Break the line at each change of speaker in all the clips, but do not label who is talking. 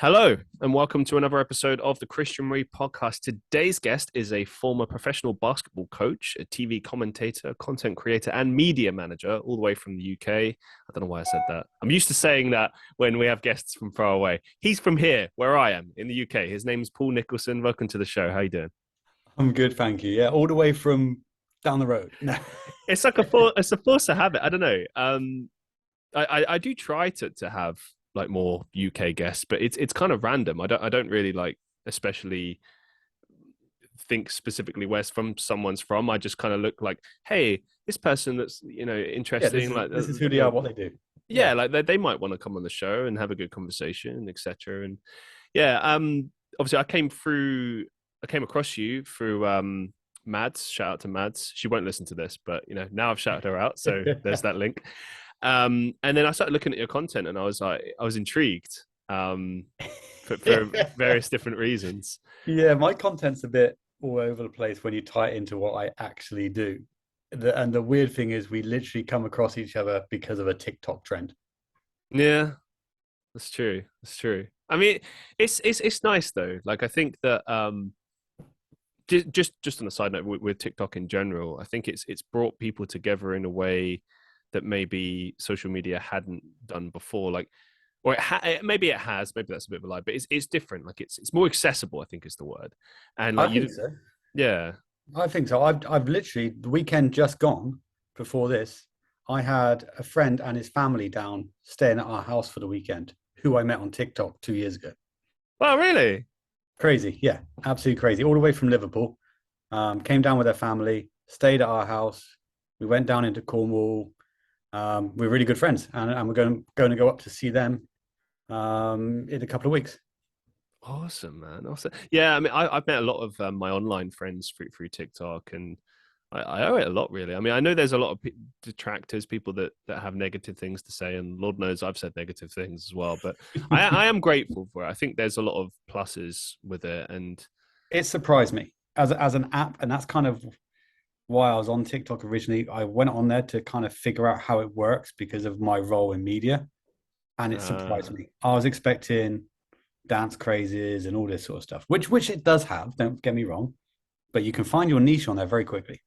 Hello, and welcome to another episode of the Christian Reeve podcast. Today's guest is a former professional basketball coach, a TV commentator, content creator, and media manager, all the way from the UK. I don't know why I said that. I'm used to saying that when we have guests from far away. He's from here, where I am, in the UK. His name's Paul Nicholson. Welcome to the show. How you doing?
I'm good, thank you. Yeah, all the way from down the road. No.
It's like it's a force of habit. I don't know. I do try to have like more UK guests, but it's kind of random. I don't really like especially think specifically where someone's from. I just kind of look like, hey, this person that's interesting.
This is who they are, what they do.
Yeah, like they might want to come on the show and have a good conversation, etc. And yeah, obviously I came across you through Mads. Shout out to Mads. She won't listen to this, but now I've shouted her out, so there's that link. And then I started looking at your content and I was intrigued for various different reasons.
Yeah, my content's a bit all over the place when you tie it into what I actually do. And the weird thing is we literally come across each other because of a TikTok trend.
Yeah, that's true. That's true. I mean, it's nice though. Like I think that just on a side note with TikTok in general, I think it's brought people together in a way that maybe social media hadn't done before. Like, or maybe it has. Maybe that's a bit of a lie, but it's different. Like it's more accessible, I think is the word. And like
I think so.
Yeah,
I think so. I've literally, the weekend just gone before this, I had a friend and his family down staying at our house for the weekend, who I met on TikTok 2 years ago.
Oh, really?
Crazy. Yeah, absolutely crazy. All the way from Liverpool. Came down with their family, stayed at our house. We went down into Cornwall. We're really good friends, and we're going to go up to see them in a couple of weeks.
Awesome, man. Awesome. Yeah, I mean, I've met a lot of my online friends through TikTok, and I owe it a lot, really. I mean, I know there's a lot of detractors, people that have negative things to say, and Lord knows I've said negative things as well. But I am grateful for it. I think there's a lot of pluses with it, and
it surprised me as an app, and that's kind of why I was on TikTok originally. I went on there to kind of figure out how it works because of my role in media, and it surprised me. I was expecting dance crazes and all this sort of stuff, which it does have, don't get me wrong, but you can find your niche on there very quickly.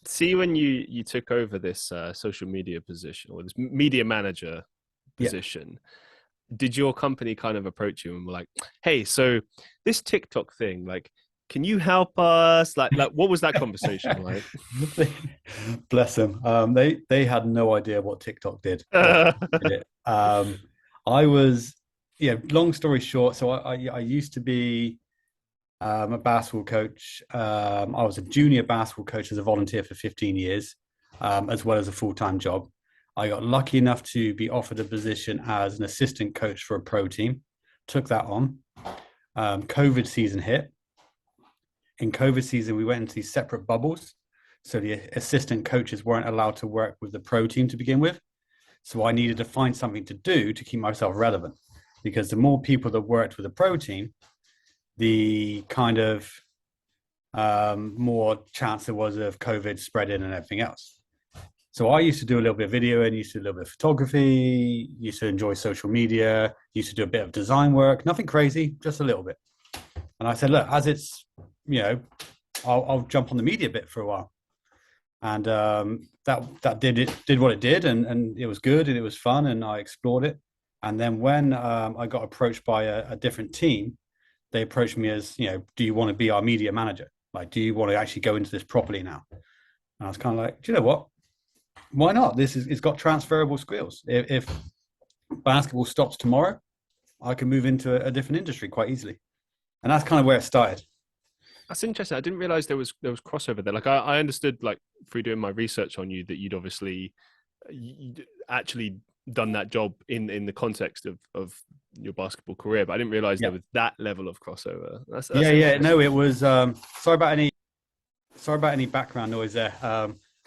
See, when you took over this social media position or this media manager position, did your company kind of approach you and were like, hey, so this TikTok thing, like, can you help us? Like what was that conversation like?
Bless them. They had no idea what TikTok did. I was, long story short. So I used to be a basketball coach. I was a junior basketball coach as a volunteer for 15 years, as well as a full-time job. I got lucky enough to be offered a position as an assistant coach for a pro team. Took that on. COVID season hit. In COVID season, we went into these separate bubbles. So the assistant coaches weren't allowed to work with the pro team to begin with. So I needed to find something to do to keep myself relevant, because the more people that worked with the pro team, the kind of more chance there was of COVID spreading and everything else. So I used to do a little bit of video and used to do a little bit of photography, used to enjoy social media, used to do a bit of design work, nothing crazy, just a little bit. And I said, look, as it's, I'll jump on the media bit for a while. And that did what it did, and it was good and it was fun, and I explored it. And then when I got approached by a different team, they approached me as, do you want to be our media manager? Like, do you want to actually go into this properly now? And I was kind of like, do you know what? Why not? It's got transferable skills. If basketball stops tomorrow, I can move into a different industry quite easily. And that's kind of where it started.
That's interesting. I didn't realize there was crossover there. Like I understood, like through doing my research on you, that you'd obviously actually done that job in the context of your basketball career, but I didn't realize there was that level of crossover. That's
no, it was. Sorry about any background noise there.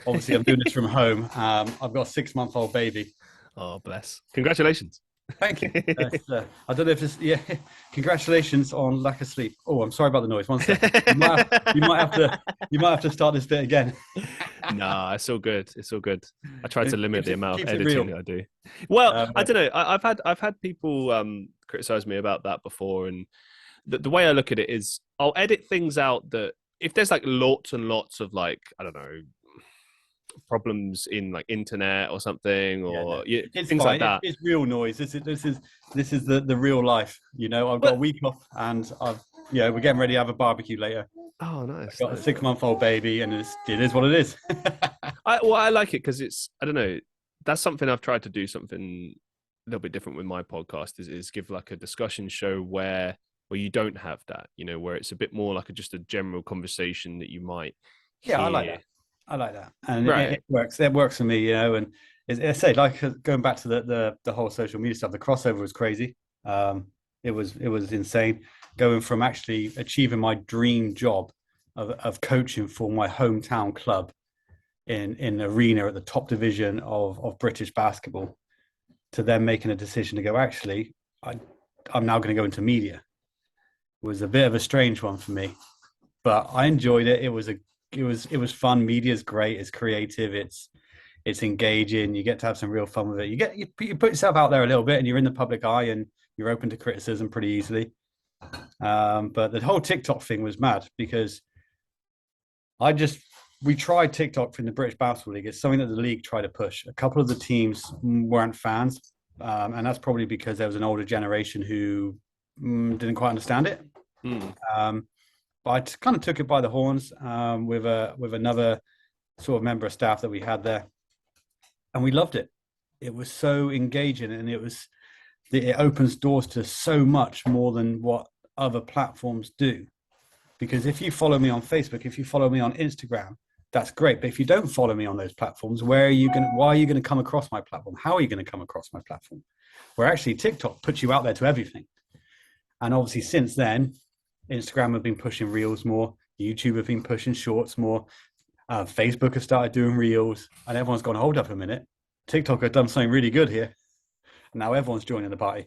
Obviously, I'm doing this from home. I've got a 6-month-old baby.
Oh, bless! Congratulations.
Thank you. I don't know if it's congratulations on lack of sleep. Oh, I'm sorry about the noise. One second. You might have to start this bit again.
Nah, it's all good. It's all good. I try to limit the amount of editing that I do. Well, I don't know. I've had people criticized me about that before, and the way I look at it is I'll edit things out that if there's like lots and lots of like, I don't know, problems in like internet or something,
Yeah, no,
or
it's
things like
fine.
that.
It's real noise. This is the real life. You know, I've got a
But
week off, and we're getting ready to have a barbecue later.
oh,
I've
nice,
got a
nice.
6-month-old baby, and it is what it is.
I like it because it's, I don't know, that's something I've tried to do something a little bit different with my podcast is give like a discussion show where you don't have that, where it's a bit more like just a general conversation that you might
Yeah, I like
hear.
that. I like that, and
Right.
it works. It works for me, And as I say, like going back to the whole social media stuff, the crossover was crazy. It was insane going from actually achieving my dream job of coaching for my hometown club in arena at the top division of British basketball to then making a decision to go, actually, I'm now going to go into media. It was a bit of a strange one for me, but I enjoyed it. It was fun. Media's great. It's creative. It's engaging. You get to have some real fun with it. You put yourself out there a little bit, and you're in the public eye, and you're open to criticism pretty easily. But the whole TikTok thing was mad because we tried TikTok from the British Basketball League. It's something that the league tried to push. A couple of the teams weren't fans, and that's probably because there was an older generation who didn't quite understand it.
Mm.
But I kind of took it by the horns with another sort of member of staff that we had there, and we loved it. It was so engaging, and it opens doors to so much more than what other platforms do. Because if you follow me on Facebook, if you follow me on Instagram, that's great. But if you don't follow me on those platforms, why are you going to come across my platform? How are you going to come across my platform? Where actually TikTok puts you out there to everything. And obviously since then, Instagram have been pushing reels more. YouTube have been pushing shorts more. Facebook has started doing reels, and everyone's gone, hold up a minute. TikTok have done something really good here. And now everyone's joining the party.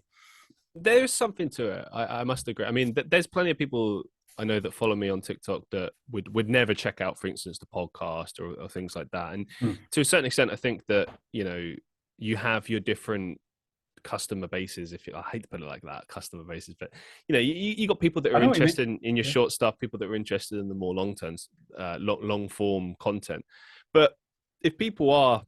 There's something to it. I must agree. I mean, there's plenty of people I know that follow me on TikTok that would never check out, for instance, the podcast or things like that. And to a certain extent, I think that, you have your different customer bases, I hate to put it like that, customer bases, but you got people that
I
are
know what you
interested
mean.
in your
Yeah.
short stuff, people that are interested in the more long-term, long form content. But if people are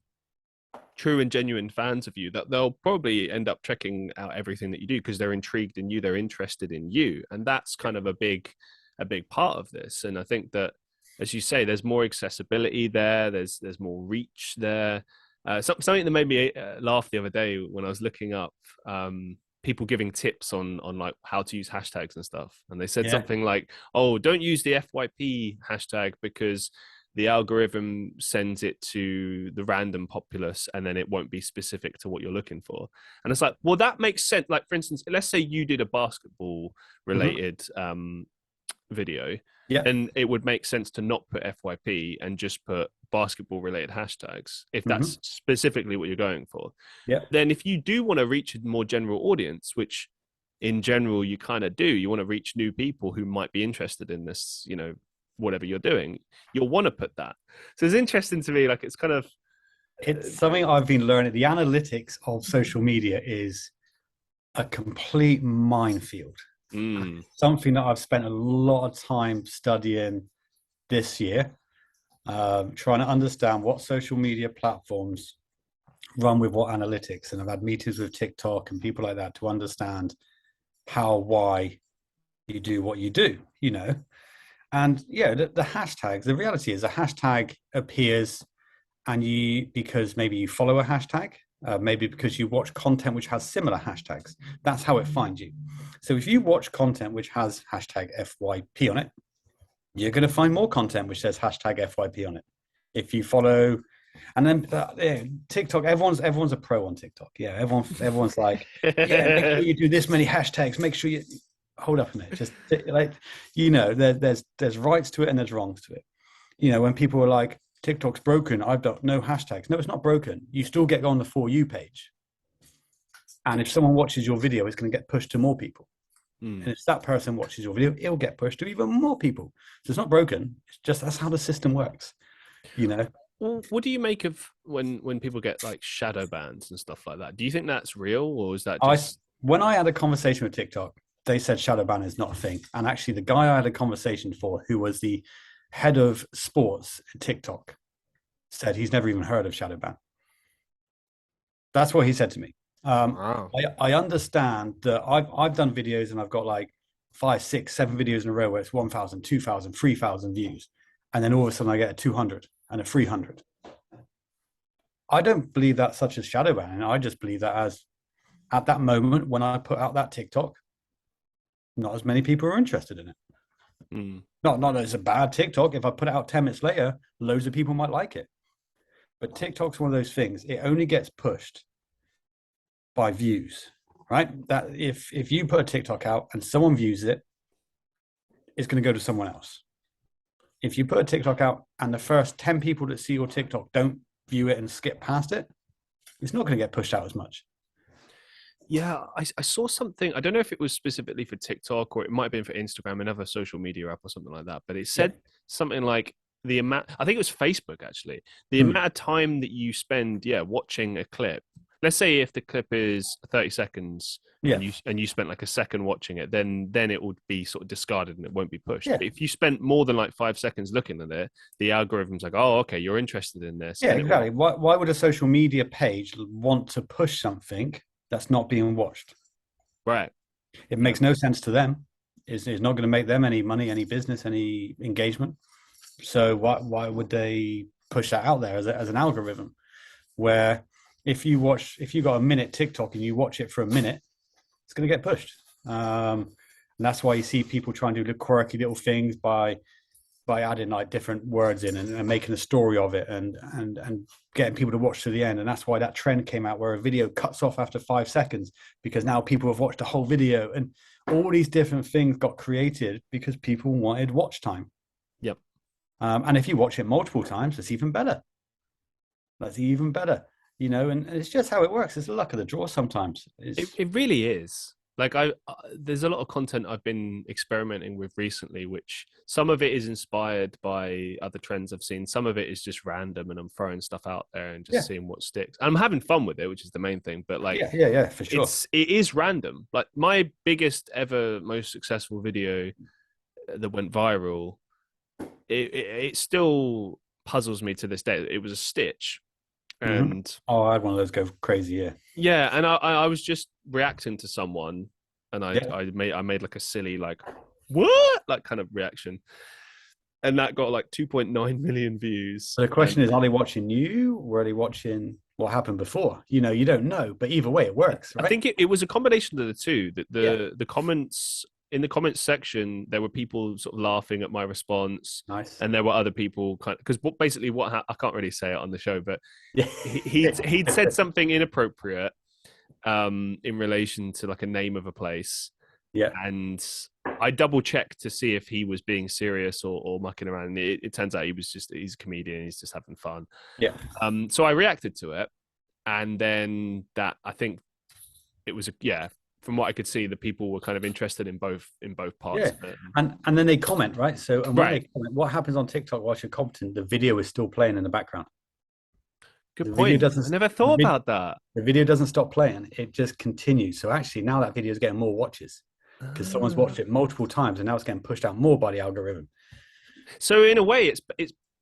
true and genuine fans of you, that they'll probably end up checking out everything that you do because they're intrigued in you, they're interested in you, and that's kind of a big part of this. And I think that, as you say, there's more accessibility there, there's more reach there. Something that made me laugh the other day when I was looking up people giving tips on like how to use hashtags and stuff, and they said
Yeah.
something like, "Oh, don't use the FYP hashtag because the algorithm sends it to the random populace and then it won't be specific to what you're looking for." And it's like, well, that makes sense. Like, for instance, let's say you did a basketball related video,
Yeah.
then it would make sense to not put FYP and just put basketball related hashtags if that's specifically what you're going for.
Yeah.
Then if you do want to reach a more general audience, which in general you kind of do, you want to reach new people who might be interested in this, whatever you're doing, you'll want to put that. So it's interesting to me, like it's kind of
It's something I've been learning. The analytics of social media is a complete minefield. Something that I've spent a lot of time studying this year, trying to understand what social media platforms run with what analytics. And I've had meetings with TikTok and people like that to understand why you do what you do, And yeah, the hashtags, the reality is a hashtag appears because maybe you follow a hashtag, maybe because you watch content which has similar hashtags. That's how it finds you. So if you watch content which has hashtag FYP on it, you're going to find more content which says hashtag FYP on it. If you follow, and then TikTok, everyone's a pro on TikTok. Yeah, everyone's like, yeah, make sure you do this many hashtags. Make sure you hold up a minute. Just like, there's rights to it and there's wrongs to it. When people are like, TikTok's broken, I've got no hashtags. No, it's not broken. You still get on the For You page. And if someone watches your video, it's going to get pushed to more people. And if that person watches your video, it'll get pushed to even more people. So it's not broken. It's just that's how the system works.
Well, what do you make of when people get like shadow bans and stuff like that? Do you think that's real, or is that
I
just
when I had a conversation with TikTok, they said shadow ban is not a thing. And actually, the guy I had a conversation for, who was the head of sports at TikTok, said he's never even heard of shadow ban. That's what he said to me.
Wow.
I understand that I've done videos and I've got like 5, 6, 7 videos in a row where it's 1,000, 2,000, 3,000 views, and then all of a sudden I get a 200 and a 300. I don't believe that's such as shadow ban. I just believe that as at that moment when I put out that TikTok, not as many people are interested in it.
Mm.
Not that it's a bad TikTok. If I put it out 10 minutes later, loads of people might like it. But TikTok's one of those things. It only gets pushed by views, right? That if you put a TikTok out and someone views it, it's going to go to someone else. If you put a TikTok out and the first 10 people that see your TikTok don't view it and skip past it, it's not going to get pushed out as much.
Yeah, I saw something. I don't know if it was specifically for TikTok or it might have been for Instagram, another social media app or something like that. But it
Yeah.
said something like the amount, I think it was Facebook actually, the
Hmm.
amount of time that you spend, yeah, watching a clip. Let's say if the clip is 30 seconds
Yeah.
and you spent like a second watching it, then it would be sort of discarded and it won't be pushed.
Yeah.
But if you spent more than like 5 seconds looking at it, the algorithm's like, oh, okay, you're interested in this,
Yeah,
and it will.
exactly. Why would a social media page want to push something that's not being watched?
Right.
It
Yeah.
makes no sense to them. It's not going to make them any money, any business, any engagement. So why would they push that out there as an algorithm? Where if you got a minute TikTok and you watch it for a minute, it's going to get pushed. And that's why you see people trying to do quirky little things by adding like different words in and making a story of it and getting people to watch to the end. And that's why that trend came out where a video cuts off after 5 seconds because now people have watched the whole video, and all these different things got created because people wanted watch time.
Yep.
And if you watch it multiple times, it's even better. That's even better, and it's just how it works. It's the luck of the draw sometimes.
It really is. Like there's a lot of content I've been experimenting with recently, which some of it is inspired by other trends I've seen. Some of it is just random, and I'm throwing stuff out there and just
Yeah,
seeing what sticks. I'm having fun with it, which is the main thing. But like,
yeah, for sure.
it is random. Like my biggest ever, most successful video that went viral, it still puzzles me to this day. It was a stitch,
Mm-hmm.
and
Oh, I had one of those go crazy. Yeah,
yeah, and I was just reacting to someone, and
yeah.
I made like a silly like what like kind of reaction, and that got like 2.9 million views.
So the question is, are they watching you or are they watching what happened before? You don't know, but either way, it works,
I
right?
think it was a combination of the two. That
Yeah.
the comments in the comments section, there were people sort of laughing at my response,
Nice.
and there were other people kind of because basically I can't really say it on the show, but
Yeah.
he'd said something inappropriate in relation to like a name of a place,
Yeah.
and I double checked to see if he was being serious or mucking around. And it turns out he's a comedian. He's just having fun.
Yeah.
So I reacted to it, and then that I think it was From what I could see, the people were kind of interested in both parts
Yeah.
of it.
And then they comment, right? So and when
Right.
they comment, what happens on TikTok whilst you're commenting, the video is still playing in the background.
Good
The video
point. I
doesn't
never
the,
thought
vid,
about that.
the video doesn't stop playing. It just continues. So actually now that video is getting more watches because someone's
Ah.
watched it multiple times and now it's getting pushed out more by the algorithm.
So in a way, it's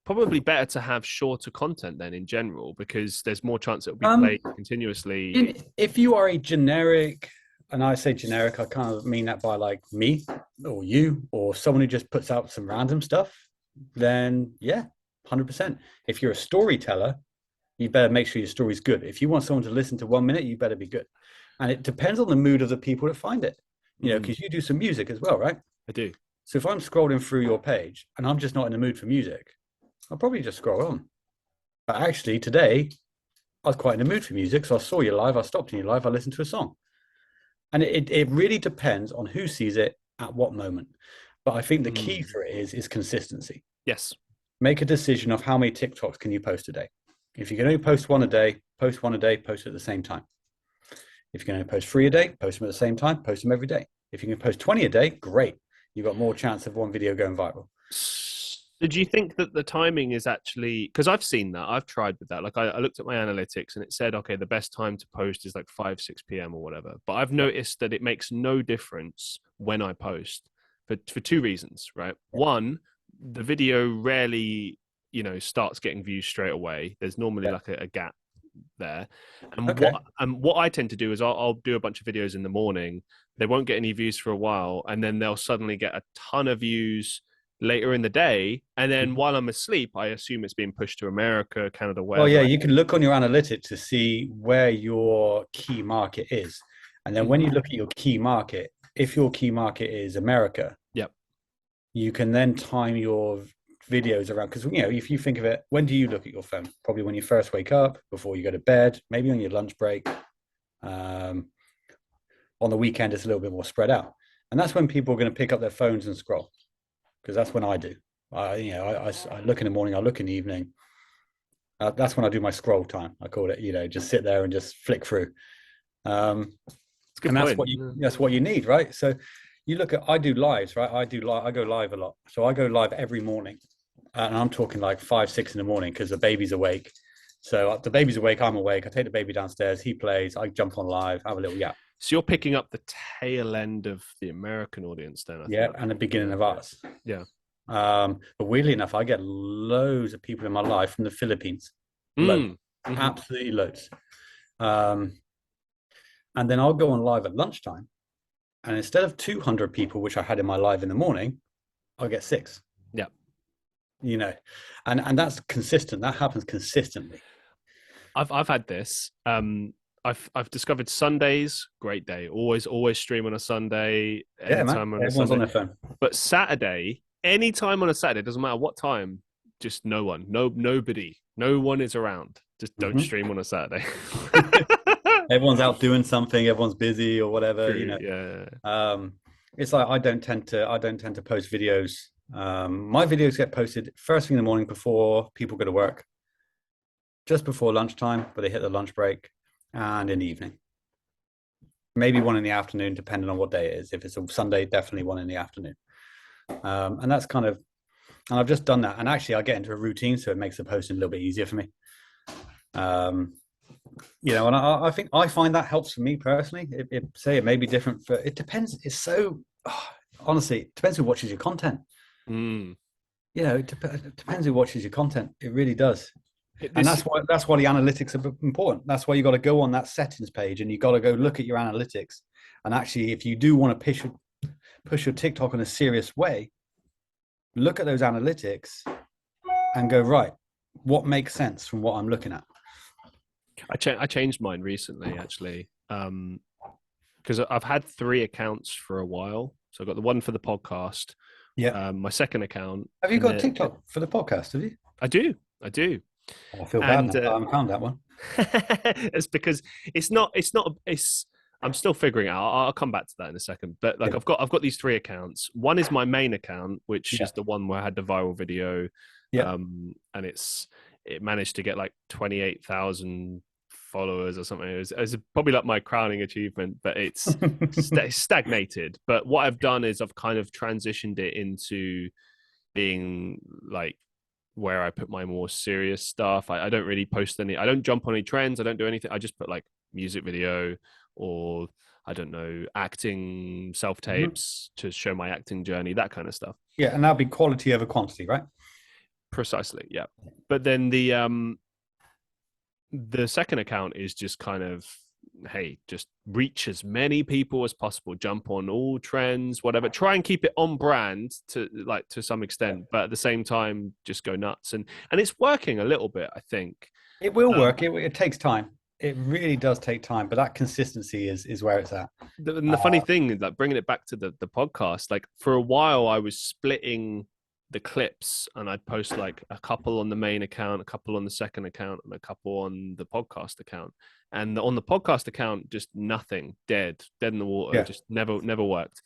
probably better to have shorter content then in general because there's more chance it will be played continuously.
If you are a generic, and I say generic, I kind of mean that by like me or you or someone who just puts out some random stuff, then yeah, 100%. If you're a storyteller, you better make sure your story's good. If you want someone to listen to 1 minute, you better be good. And it depends on the mood of the people that find it, because you do some music as well, right?
I do.
So if I'm scrolling through your page and I'm just not in the mood for music, I'll probably just scroll on. But actually today, I was quite in the mood for music. So I saw you live, I stopped in your live, I listened to a song. And it really depends on who sees it at what moment. But I think the key for it is consistency.
Yes.
Make a decision of how many TikToks can you post a day. If you can only post one a day, post one a day, post it at the same time. If you can only post 3 a day, post them at the same time, post them every day. If you can post 20 a day, great. You've got more chance of one video going viral.
So do you think that the timing is actually, because I've seen that, I've tried with that. Like I looked at my analytics and it said, okay, the best time to post is like 5, 6 p.m. or whatever. But I've
Yeah,
noticed that it makes no difference when I post for two reasons, right?
yeah.
One, the video rarely, starts getting views straight away. There's normally
Yeah.
like a gap there. And
Okay.
what I tend to do is I'll do a bunch of videos in the morning. They won't get any views for a while, and then they'll suddenly get a ton of views later in the day. And then
Mhm.
while I'm asleep, I assume it's being pushed to America, Canada,
Well, yeah,
wherever.
you can look on your analytics to see where your key market is. And then when
Mm-hmm.
you look at your key market, if your key market is America,
Yep.
you can then time your videos around. Because, if you think of it, when do you look at your phone? Probably when you first wake up, before you go to bed, maybe on your lunch break. Um, on the weekend, it's a little bit more spread out. And that's when people are going to pick up their phones and scroll, because that's when I do. I look in the morning, I look in the evening. That's when I do my scroll time. I call it, just sit there and just flick through. Um,
It's a good
and
point.
that's what you need, right? So you look at I do lives, right? I go live a lot. So I go live every morning, and I'm talking like 5, 6 in the morning because the baby's awake. So the baby's awake, I'm awake. I take the baby downstairs. He plays. I jump on live, have a little yap.
So you're picking up the tail end of the American audience then, I
Yeah,
think.
and the beginning
Yeah.
of ours.
Yeah.
But weirdly enough, I get loads of people in my life from the Philippines. Loads,
Mm. Mm-hmm.
absolutely loads. Um, and then I'll go on live at lunchtime, and instead of 200 people, which I had in my live in the morning, I'll get 6.
Yeah.
You know, and that's consistent. That happens consistently.
I've had this. I've discovered Sundays, great day. Always stream on a Sunday,
Yeah, man.
anytime on a
Everyone's on
Sunday.
their phone.
But Saturday, anytime on a Saturday, doesn't matter what time, just no one, nobody, no one is around. Just don't
Mhm.
stream on a Saturday.
Everyone's out doing something. Everyone's busy or whatever.
True. Yeah.
It's like I don't tend to post videos. My videos get posted first thing in the morning before people go to work, just before lunchtime, but they hit the lunch break, and in the evening. Maybe one in the afternoon, depending on what day it is. If it's a Sunday, definitely one in the afternoon. And that's kind of, and I've just done that. And actually, I get into a routine, so it makes the posting a little bit easier for me. Um, and I think I find that helps for me personally. It may be different for. It depends. It's so honestly, it depends who watches your content.
Mm.
It depends who watches your content. It really does. And
This.
that's why the analytics are important. That's why you got to go on that settings page and you got to go look at your analytics. And actually, if you do want to push your TikTok in a serious way, look at those analytics and go, right, what makes sense from what I'm looking at.
I changed mine recently, actually, because I've had 3 accounts for a while. So I've got the one for the podcast,
Yeah.
my second account,
Have you
and
got
then
TikTok for the podcast? Have you?
I do,
Oh, I feel bad
and
now. I haven't found that one.
it's because it's I'm still figuring it out. I'll come back to that in a second. But like
Yeah.
I've got these 3 accounts. One is my main account, which
Yeah.
is the one where I had the viral video,
Yeah.
and it managed to get like 28,000 followers or something. It was probably like my crowning achievement, but it's stagnated. But what I've done is I've kind of transitioned it into being like where I put my more serious stuff. I don't really post any. I don't jump on any trends. I don't do anything. I just put like music video or I don't know acting self
Mhm.
tapes to show my acting journey, that kind of stuff.
Yeah. And that'll be quality over quantity, right?
Precisely, yeah. But then the second account is just kind of hey, just reach as many people as possible, jump on all trends, whatever, try and keep it on brand to some extent, but at the same time just go nuts, and it's working a little bit, I think.
It will
um,
work. It takes time. It really does take time, but that consistency is where it's at.
the funny thing, like bringing it back to the podcast, like for a while I was splitting the clips and I'd post like a couple on the main account, a couple on the second account, and a couple on the podcast account. And on the podcast account, just nothing, dead in the water,
Yeah.
just never worked.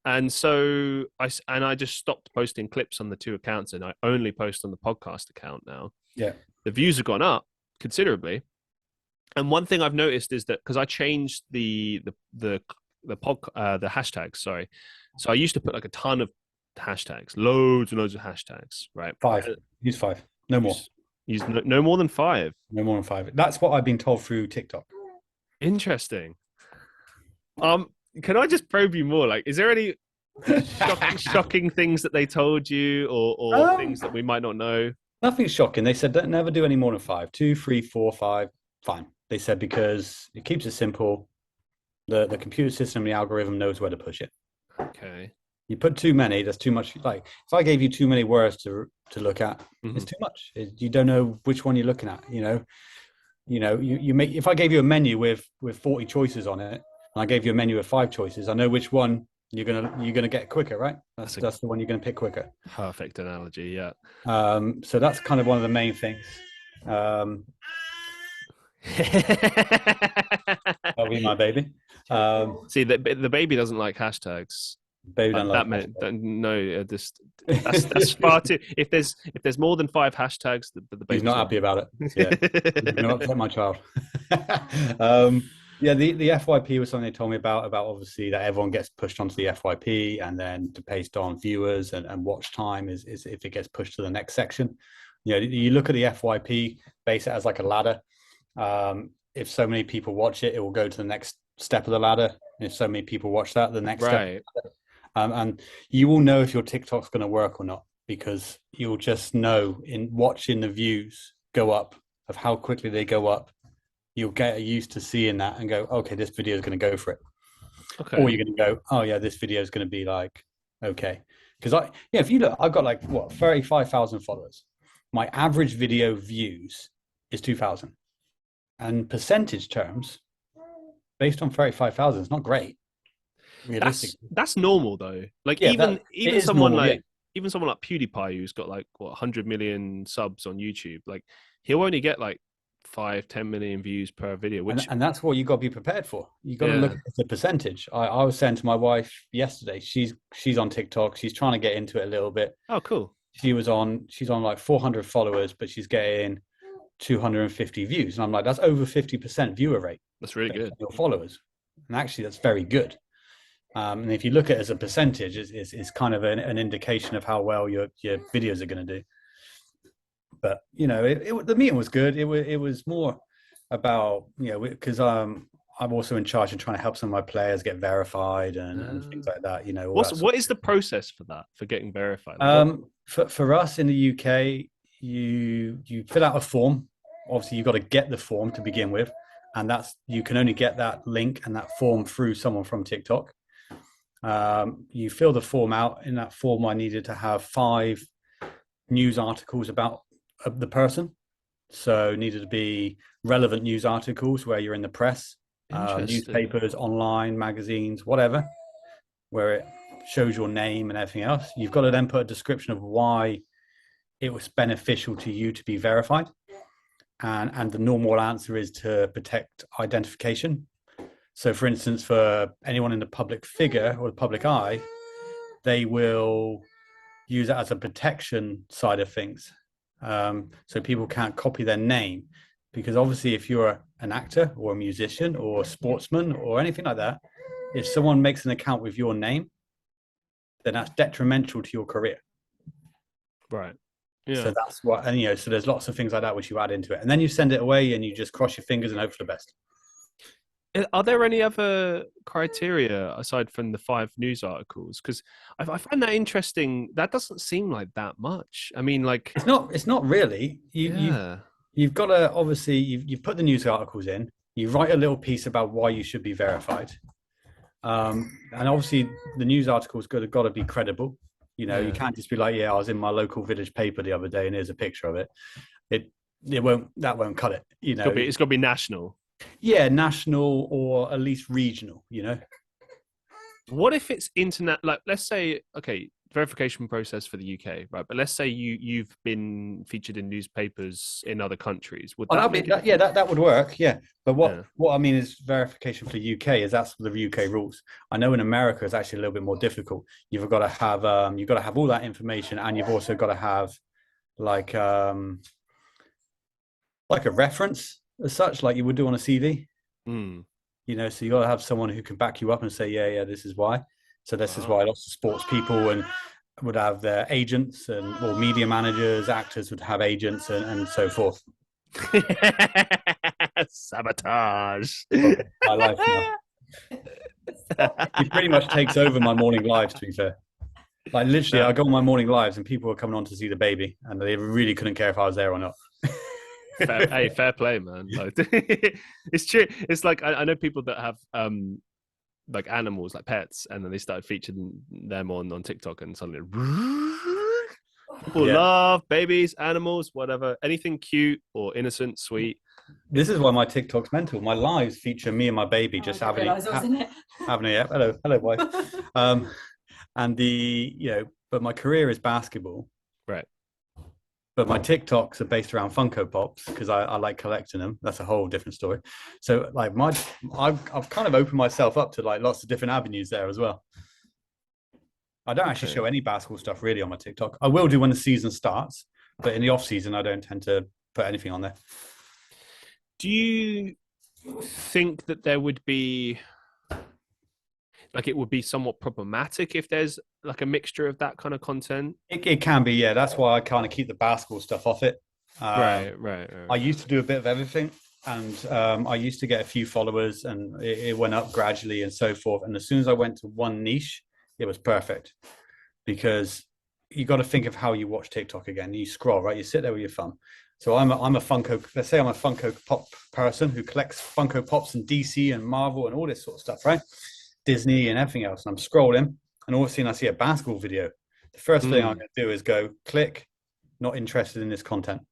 And so I just stopped posting clips on the 2 accounts, and I only post on the podcast account now.
Yeah.
The views have gone up considerably. And one thing I've noticed is that because I changed the hashtags, sorry. So I used to put like a ton of hashtags, loads and loads of hashtags, right?
Five. Use five. No more.
Use, use no more than five.
No more than five. That's what I've been told through TikTok.
Interesting. Um, can I just probe you more? Like, is there any shocking things that they told you, or things that we might not know?
Nothing shocking. They said don't never do any more than five. Two, three, four, five. Fine. They said because it keeps it simple. The computer system, the algorithm knows where to push it.
Okay.
You put too many, there's too much. Like if I gave you too many words to look at, it's too much. You don't know which one you're looking at. You make. If I gave you a menu with 40 choices on it, and I gave you a menu with 5 choices, I know which one you're gonna get quicker, right? That's the one you're gonna pick quicker.
Perfect analogy, yeah.
So that's kind of one of the main things. That'll be my baby.
See, the baby doesn't like hashtags.
Baby don't like
no, that's far too. If there's more than 5 hashtags, the baby's
he's not happy about it. Yeah, you're not upset my child. Yeah, the FYP was something they told me about obviously that everyone gets pushed onto the FYP, and then based on viewers and watch time is if it gets pushed to the next section. You look at the FYP, base it as like a ladder. If so many people watch it, it will go to the next step of the ladder. And if so many people watch that, the next step. And you will know if your TikTok's going to work or not, because you'll just know in watching the views go up, of how quickly they go up. You'll get used to seeing that and go, okay, this video is going to go for it. Okay. Or you're going to go, oh yeah, this video is going to be like, okay. Because if you look, I've got like 35,000 followers. My average video views is 2,000. And percentage terms, based on 35,000, it's not great.
That's normal though. Like even someone normal, even someone like PewDiePie, who's got like 100 million subs on YouTube, like he'll only get like 5-10 million views per video,
and that's what you got to be prepared for. You got to look at the percentage. I was saying to my wife yesterday, she's on TikTok, she's trying to get into it a little bit.
Oh, cool.
She's on like 400 followers, but she's getting 250 views, and I'm like, that's over 50% viewer rate.
That's really good.
Your followers, and actually, that's very good. And if you look at it as a percentage, it's kind of an indication of how well your videos are going to do. But the meeting was good. It was more about because I'm also in charge of trying to help some of my players get verified and things like that.
What is the process for that, for getting verified?
For us in the UK, you fill out a form. Obviously, you've got to get the form to begin with, and you can only get that link and that form through someone from TikTok. You fill the form out. In that form, I needed to have 5 news articles about the person. So needed to be relevant news articles where you're in the press, newspapers, online, magazines, whatever, where it shows your name and everything else. You've got to then put a description of why it was beneficial to you to be verified. And the normal answer is to protect identification. So, for instance, for anyone in the public figure or the public eye, they will use it as a protection side of things. So people can't copy their name, because obviously if you're an actor or a musician or a sportsman or anything like that, if someone makes an account with your name, then that's detrimental to your career.
Right. Yeah.
So that's what, and so there's lots of things like that which you add into it, and then you send it away and you just cross your fingers and hope for the best.
Are there any other criteria aside from the 5 news articles? Because I find that interesting. That doesn't seem like that much. I mean, like
it's not really. You've got to obviously you've put the news articles in. You write a little piece about why you should be verified, and obviously the news article's got to be credible. You can't just be like, I was in my local village paper the other day and here's a picture of it. That won't cut it.
It's got to be national.
Yeah, national or at least regional.
What if it's internet? Like, let's say, okay, verification process for the UK, right? But let's say you've been featured in newspapers in other countries. Would
that would work? Yeah, but what I mean is verification for the UK is that's the UK rules. I know in America it's actually a little bit more difficult. You've got to have all that information, and you've also got to have like a reference as such, like you would do on a CV. So you got to have someone who can back you up and say, yeah, this is why. So this is why lots of sports people and would have their agents and or media managers, actors would have agents and so forth.
Sabotage.
But my life now. It pretty much takes over my morning lives, to be fair. Like literally,
No,
I go on my morning lives and people were coming on to see the baby and they really couldn't care if I was there or not.
fair play, man. Like, it's true. It's like I know people that have like animals, like pets, and then they started featuring them on TikTok, and suddenly people
Yeah.
love babies, animals, whatever, anything cute or innocent, sweet.
This is why my TikTok's mental. My lives feature me and my baby just having having a hello wife. And but my career is basketball.
Right.
But my TikToks are based around Funko Pops because I like collecting them. That's a whole different story. So like I've kind of opened myself up to like lots of different avenues there as well. I don't actually show any basketball stuff really on my TikTok. I will do when the season starts, but in the off season, I don't tend to put anything on there.
Do you think that there would be like it would be somewhat problematic if there's like a mixture of that kind of content?
It can be, yeah. That's why I kind of keep the basketball stuff off it.
Right.
I used to do a bit of everything, and I used to get a few followers, and it went up gradually and so forth. And as soon as I went to one niche, it was perfect because you got to think of how you watch TikTok again. You scroll, right? You sit there with your thumb. So I'm a Funko. Let's say I'm a Funko Pop person who collects Funko Pops and DC and Marvel and all this sort of stuff, right? Disney and everything else. And I'm scrolling, and all of a sudden I see a basketball video. The first thing I'm going to do is go click, not interested in this content.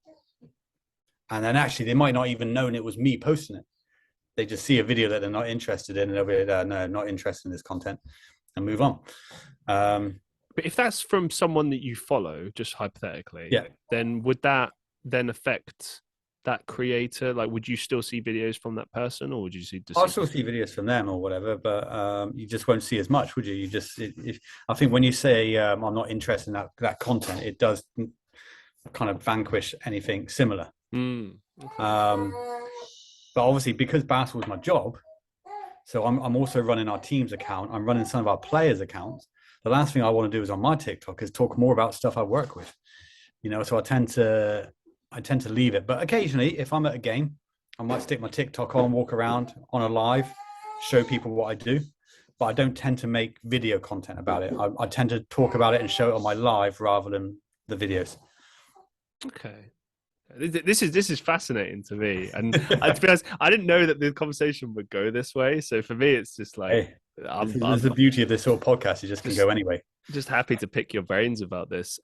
And then actually they might not even known it was me posting it. They just see a video that they're not interested in, and they'll be like, no, not interested in this content, and move on.
But if that's from someone that you follow, just hypothetically,
yeah,
then would that then affect that creator? Like, would you still see videos from that person, or would you see?
I'll still see videos from them or whatever, but you just won't see as much, would you? You just, I think when you say I'm not interested in that content, it does kind of vanquish anything similar.
Okay.
But obviously, because basketball is my job, so I'm also running our team's account. I'm running some of our players' accounts. The last thing I want to do is on my TikTok is talk more about stuff I work with, So I tend to leave it. But occasionally, if I'm at a game, I might stick my TikTok on, walk around on a live, show people what I do. But I don't tend to make video content about it. I tend to talk about it and show it on my live rather than the videos.
Okay. This is fascinating to me, and to be honest, I didn't know that the conversation would go this way. So for me, it's just like
this is the beauty of this sort of podcast. It just can go anyway.
Just happy to pick your brains about this.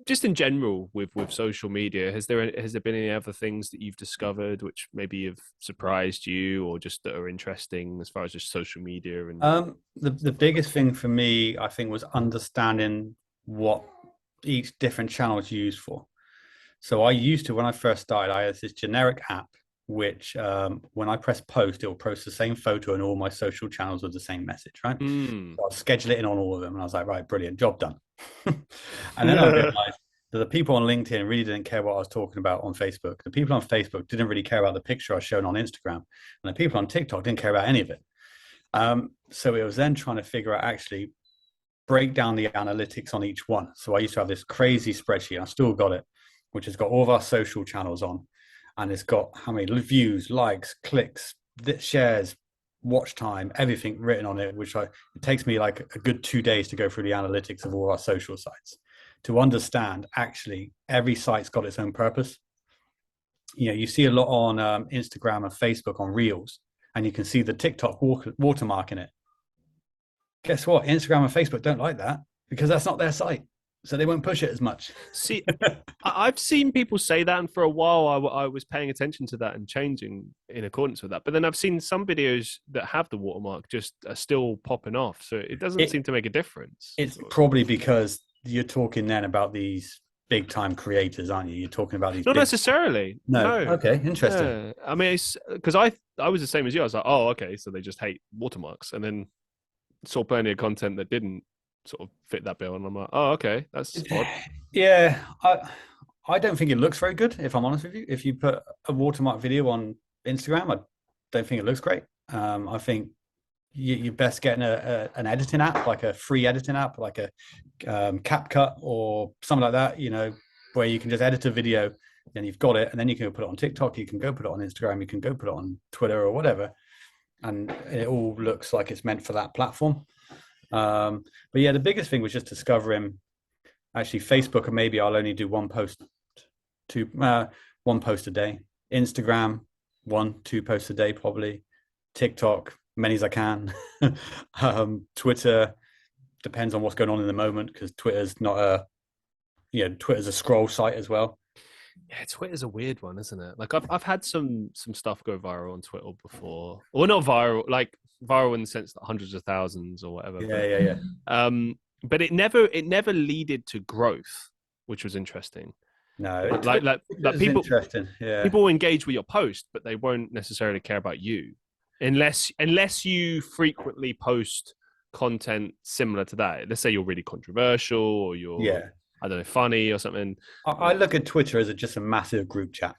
Just in general with social media, has there been any other things that you've discovered which maybe have surprised you, or just that are interesting as far as just social media? And
the biggest thing for me, I think, was understanding what each different channel is used for. So I used to, when I first started, I had this generic app, which when I press post, it will post the same photo and all my social channels with the same message, right? So I'll schedule it in on all of them. And I was like, right, brilliant, job done. And then I realized that the people on LinkedIn really didn't care what I was talking about on Facebook. The people on Facebook didn't really care about the picture I was showing on Instagram. And the people on TikTok didn't care about any of it. So it was then trying to figure out actually break down the analytics on each one. So I used to have this crazy spreadsheet. I still got it, which has got all of our social channels on, and it's got how many views, likes, clicks, shares, watch time, everything written on it, it takes me like a good 2 days to go through the analytics of all our social sites to understand actually every site's got its own purpose. You see a lot on Instagram and Facebook on Reels, and you can see the TikTok watermark in it. Guess what? Instagram and Facebook don't like that because that's not their site. So they won't push it as much.
See, I've seen people say that, and for a while I was paying attention to that and changing in accordance with that. But then I've seen some videos that have the watermark just are still popping off, so it doesn't seem to make a difference.
It's probably because you're talking then about these big time creators, aren't you? You're talking about these.
Not necessarily. No.
Okay, interesting.
Yeah. I mean, it's because I was the same as you. I was like, oh, okay, so they just hate watermarks, and then saw plenty of content that didn't sort of fit that bill, and I'm like, oh, okay, that's odd.
Yeah, I don't think it looks very good, if I'm honest with you. If you put a watermark video on Instagram, I don't think it looks great. I think you're best getting an editing app, like a free editing app, like a CapCut or something like that, where you can just edit a video, and you've got it, and then you can go put it on TikTok, you can go put it on Instagram, you can go put it on Twitter or whatever, and it all looks like it's meant for that platform. But yeah, the biggest thing was just discovering actually Facebook, and maybe I'll only do one post a day. Instagram, 1-2 posts a day probably. TikTok, many as I can. Twitter depends on what's going on in the moment, because Twitter's not Twitter's a scroll site as well.
Yeah, Twitter's a weird one, isn't it? Like I've had some stuff go viral on Twitter before, or not viral, like viral in the sense that hundreds of thousands or whatever. But it never leaded to growth, which was interesting.
No,
Like
it's interesting. Yeah,
people engage with your post, but they won't necessarily care about you unless you frequently post content similar to that. Let's say you're really controversial or you're,
yeah.
I don't know, funny or something.
I look at Twitter as just a massive group chat.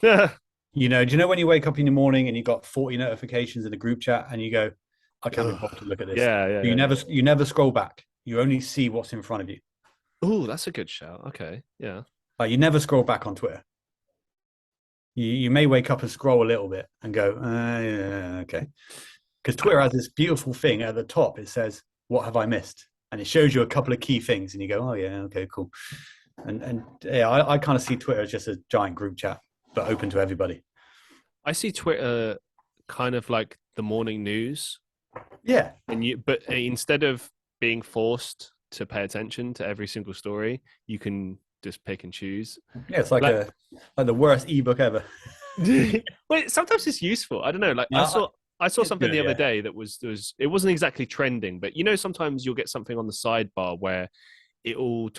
Yeah.
Do you know when you wake up in the morning and you got 40 notifications in the group chat and you go, I can't be bothered to look at this. You never scroll back. You only see what's in front of you.
Oh, that's a good shout. Okay. Yeah.
Like, you never scroll back on Twitter. You may wake up and scroll a little bit and go, yeah, okay. Because Twitter has this beautiful thing at the top. It says, what have I missed? And it shows you a couple of key things and you go, oh yeah, okay, cool. And yeah, I kind of see Twitter as just a giant group chat, but open to everybody.
I see Twitter kind of like the morning news.
Yeah.
But instead of being forced to pay attention to every single story, you can just pick and choose.
Yeah, it's like the worst ebook ever.
Well, sometimes it's useful. I don't know. Like I saw something the other day that was it wasn't exactly trending, but sometimes you'll get something on the sidebar where it'll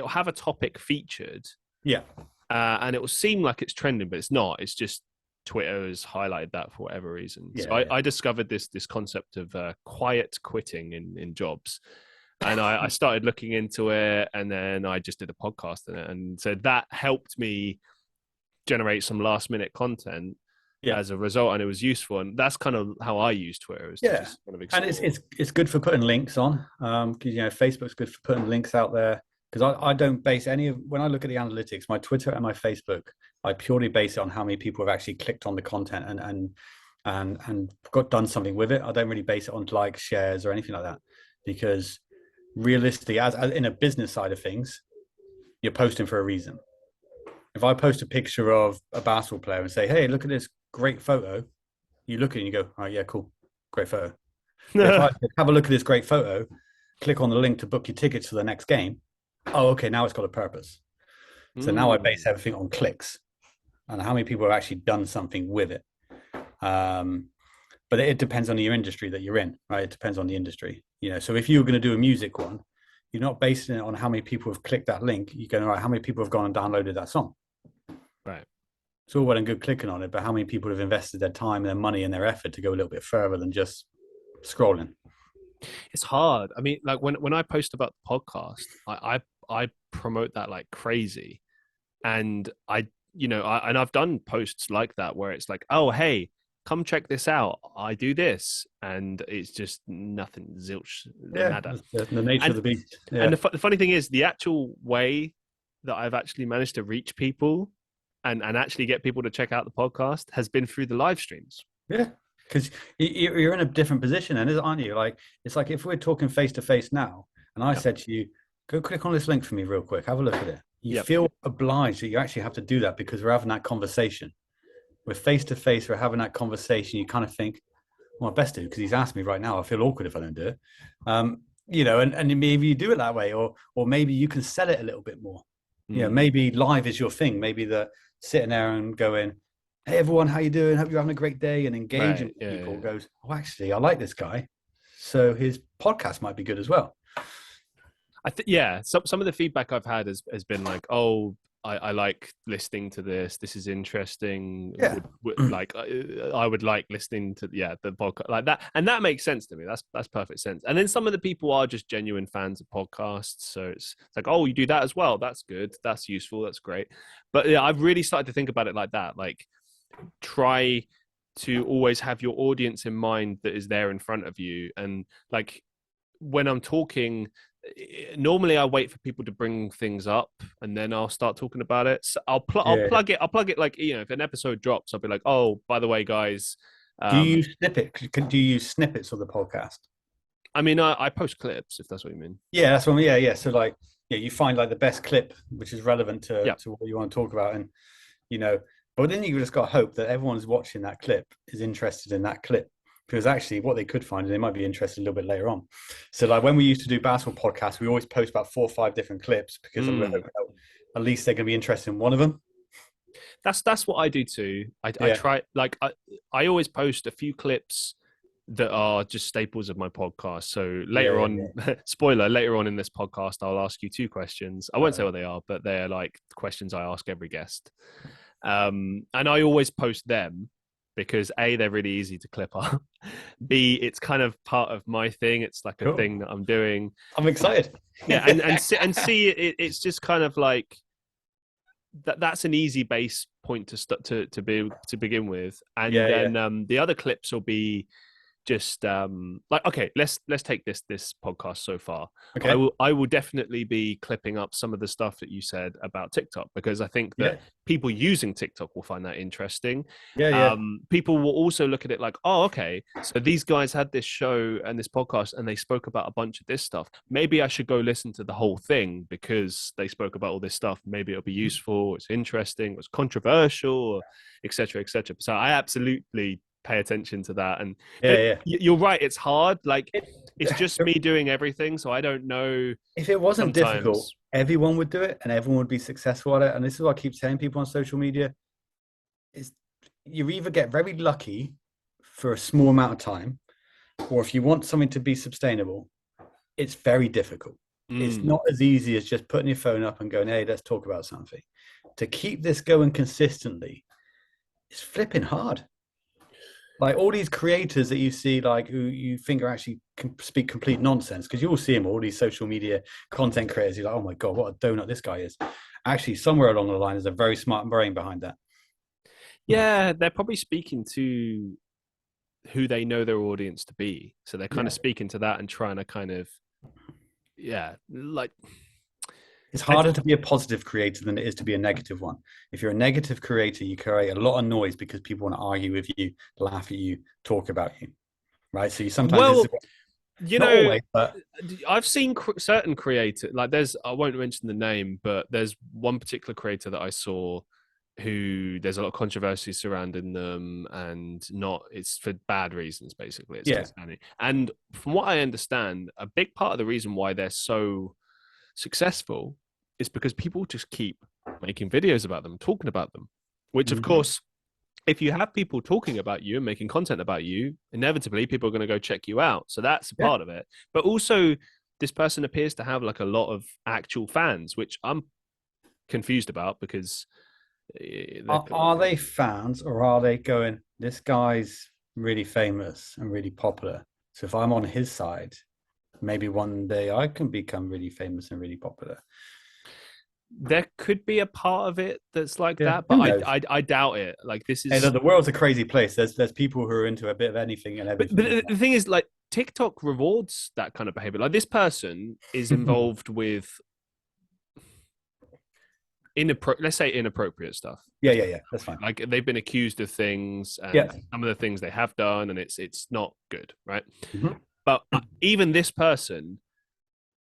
have a topic featured.
Yeah.
And it will seem like it's trending, but it's not. It's just Twitter has highlighted that for whatever reason. Yeah, so I discovered this concept of quiet quitting in jobs. And I started looking into it, and then I just did a podcast in it. And so that helped me generate some last minute content as a result, and it was useful. And that's kind of how I use Twitter.
Just kind of, and it's good for putting links on, because Facebook's good for putting links out there. Because I don't base when I look at the analytics, my Twitter and my Facebook, I purely base it on how many people have actually clicked on the content and done something with it. I don't really base it on likes, shares, or anything like that, because realistically, as in a business side of things, you're posting for a reason. If I post a picture of a basketball player and say, hey, look at this great photo, you look at it and you go, oh yeah, cool, great photo. If I have a look at this great photo, click on the link to book your tickets for the next game, oh, okay, now it's got a purpose. So now I base everything on clicks and how many people have actually done something with it. But it depends on your industry that you're in, right? It depends on the industry. So if you're going to do a music one, you're not basing it on how many people have clicked that link. You're going, right, how many people have gone and downloaded that song?
Right.
It's all well and good clicking on it, but how many people have invested their time, their money, and their effort to go a little bit further than just scrolling?
It's hard. I mean, like when I post about the podcast, I promote that like crazy, and I've done posts like that where it's like, oh hey, come check this out. I do this, and it's just nothing, zilch, nada.
The nature of the beast. Yeah.
And the funny thing is, the actual way that I've actually managed to reach people and actually get people to check out the podcast has been through the live streams.
Yeah, because you're in a different position, then, aren't you? Like, it's like if we're talking face to face now, and I said to you, go click on this link for me real quick, have a look at it. You feel obliged that you actually have to do that because we're having that conversation. We're face to face, we're having that conversation. You kind of think, well, I best do, because he's asked me right now. I feel awkward if I don't do it. And maybe you do it that way, or maybe you can sell it a little bit more. Maybe live is your thing. Maybe the sitting there and going, hey everyone, how you doing? Hope you're having a great day, and engaging with people. Goes, oh, actually, I like this guy, so his podcast might be good as well.
Some of the feedback I've had has been like, oh, I like listening to this. This is interesting.
Yeah.
I would like listening to the podcast like that, and that makes sense to me. That's perfect sense. And then some of the people are just genuine fans of podcasts, so it's like, oh, you do that as well. That's good. That's useful. That's great. But yeah, I've really started to think about it like that. Like, try to always have your audience in mind that is there in front of you. And like when I'm talking, normally I wait for people to bring things up and then I'll start talking about it. So
Yeah.
I'll plug it like, if an episode drops, I'll be like, oh, by the way, guys.
Do you
um
use do you use snippets of the podcast?
I mean, I post clips, if that's what you mean.
Yeah, that's one. Yeah, yeah. So like, yeah, you find like the best clip which is relevant
Yeah.
to what you want to talk about, and you know, but then you just got to hope that everyone who's watching that clip is interested in that clip. Because actually, what they could find, is they might be interested a little bit later on. So, like when we used to do basketball podcasts, we always post about 4 or 5 different clips because we're hoping that at least they're going to be interested in one of them.
That's what I do too. I
Yeah,
try, like I always post a few clips that are just staples of my podcast. So
yeah,
later
yeah,
on,
yeah.
spoiler, later on in this podcast, I'll ask you 2 questions. I won't say
Uh,
what they are, but they're like questions I ask every guest. And I always post them because A, they're really easy to clip up. B, it's kind of part of my thing. It's like a
cool.
thing that I'm doing.
I'm excited.
Yeah, and C, it's just kind of like that's an easy base point to begin with, and
Yeah, yeah.
then the other clips will be just like, okay, let's take this podcast so far.
Okay.
I will definitely be clipping up some of the stuff that you said about TikTok, because I think that
Yeah,
people using TikTok will find that interesting.
yeah, yeah.
People will also look at it like, oh, okay, so these guys had this show and this podcast and they spoke about a bunch of this stuff. Maybe I should go listen to the whole thing because they spoke about all this stuff. Maybe it'll be useful, it's interesting, it's controversial, etc., etc. So I absolutely pay attention to that. And
Yeah,
but
yeah.
you're right, it's hard. Like
If,
it's just me doing everything, so I don't know
if it wasn't difficult,
sometimes.
everyone would do it and everyone would be successful at it. And this is what I keep telling people on social media: is you either get very lucky for a small amount of time, or if you want something to be sustainable, it's very difficult. It's
Mm.
not as easy as just putting your phone up and going, hey, let's talk about something. To keep this going consistently, it's flipping hard. Like all these creators that you see, like who you think are actually speak complete nonsense, because you all see them, all these social media content creators. You're like, oh my God, what a donut this guy is. Actually, somewhere along the line, there's a very smart brain behind that.
Yeah, they're probably speaking to who they know their audience to be, so they're kind
Yeah.
of speaking to that and trying to kind of, yeah, like
It's
I,
harder to be a positive creator than it is to be a negative one. If you're a negative creator, you create a lot of noise because people want to argue with you, laugh at you, talk about you, right? So you sometimes, this is,
well, you
not
know,
always, but
I've seen certain creators, like there's, I won't mention the name, but there's one particular creator that I saw who there's a lot of controversy surrounding them, and not, it's for bad reasons, basically. It's
yeah,
concerning. And from what I understand, a big part of the reason why they're so successful is because people just keep making videos about them, talking about them, which of
mm-hmm.
course, if you have people talking about you and making content about you, inevitably people are going to go check you out. So that's a
Yeah.
part of it. But also, this person appears to have like a lot of actual fans, which I'm confused about, because
Are they fans, or are they going, this guy's really famous and really popular? So if I'm on his side, maybe one day I can become really famous and really popular.
there could be a part of it that's like
Yeah,
that, but
who knows?
I doubt it. Like this
Hey,
is,
look, the world's a crazy place. There's people who are into a bit of anything and
but
everything as
the thing is, like TikTok rewards that kind of behavior. Like this person is
well.
involved with let's say inappropriate stuff.
Yeah, yeah, yeah. That's fine.
Like they've been accused of things,
Yeah.
and some of the things they have done, and it's not good, right?
Mhm.
But even this person